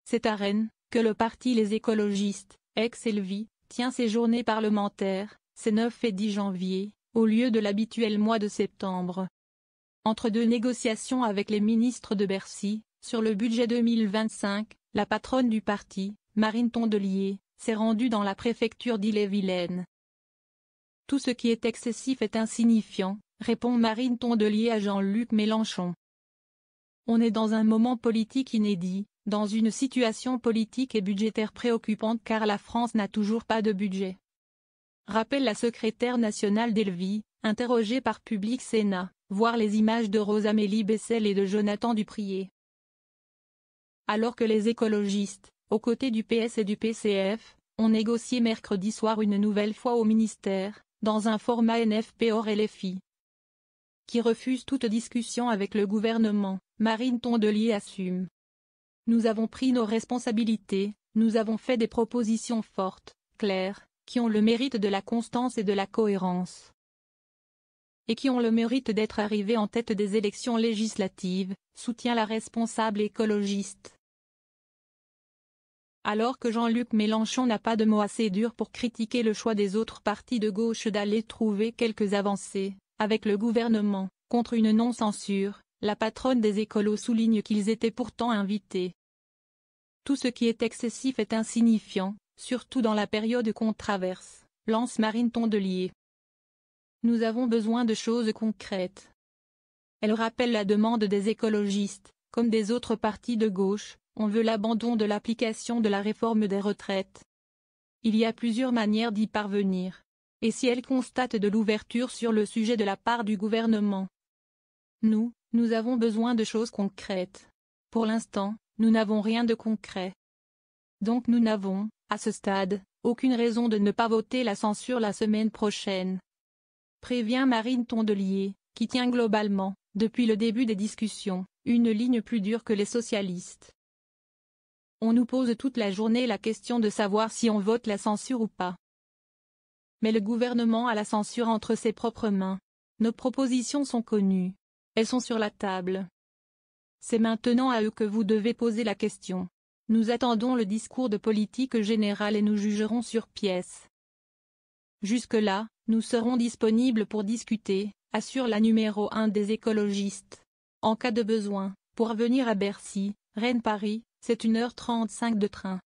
c'est à Rennes que le parti Les Écologistes, ex-Elvi, tient ses journées parlementaires, ces 9 et 10 janvier, au lieu de l'habituel mois de septembre. Entre deux négociations avec les ministres de Bercy, sur le budget 2025, la patronne du parti, Marine Tondelier, s'est rendue dans la préfecture d'Ille-et-Vilaine. Tout ce qui est excessif est insignifiant, répond Marine Tondelier à Jean-Luc Mélenchon. On est dans un moment politique inédit, dans une situation politique et budgétaire préoccupante car la France n'a toujours pas de budget. Rappelle la secrétaire nationale d'Elvi, interrogée par Public Sénat, voir les images de Rosamélie Bessel et de Jonathan Dupriez. Alors que les écologistes, aux côtés du PS et du PCF, ont négocié mercredi soir une nouvelle fois au ministère, dans un format NFP hors LFI, qui refuse toute discussion avec le gouvernement, Marine Tondelier assume. Nous avons pris nos responsabilités, nous avons fait des propositions fortes, claires, qui ont le mérite de la constance et de la cohérence. Et qui ont le mérite d'être arrivés en tête des élections législatives, soutient la responsable écologiste. Alors que Jean-Luc Mélenchon n'a pas de mots assez durs pour critiquer le choix des autres partis de gauche d'aller trouver quelques avancées, avec le gouvernement, contre une non-censure, la patronne des écolos souligne qu'ils étaient pourtant invités. Tout ce qui est excessif est insignifiant, surtout dans la période qu'on traverse, lance Marine Tondelier. Nous avons besoin de choses concrètes. Elle rappelle la demande des écologistes, comme des autres partis de gauche, on veut l'abandon de l'application de la réforme des retraites. Il y a plusieurs manières d'y parvenir. Et si elle constate de l'ouverture sur le sujet de la part du gouvernement? Nous avons besoin de choses concrètes. Pour l'instant, nous n'avons rien de concret. Donc nous n'avons, à ce stade, aucune raison de ne pas voter la censure la semaine prochaine. Prévient Marine Tondelier, qui tient globalement, depuis le début des discussions, une ligne plus dure que les socialistes. On nous pose toute la journée la question de savoir si on vote la censure ou pas. Mais le gouvernement a la censure entre ses propres mains. Nos propositions sont connues. Elles sont sur la table. C'est maintenant à eux que vous devez poser la question. Nous attendons le discours de politique générale et nous jugerons sur pièce. Jusque-là, nous serons disponibles pour discuter, assure la numéro 1 des écologistes. En cas de besoin, pour venir à Bercy, Rennes-Paris, c'est 1h35 de train.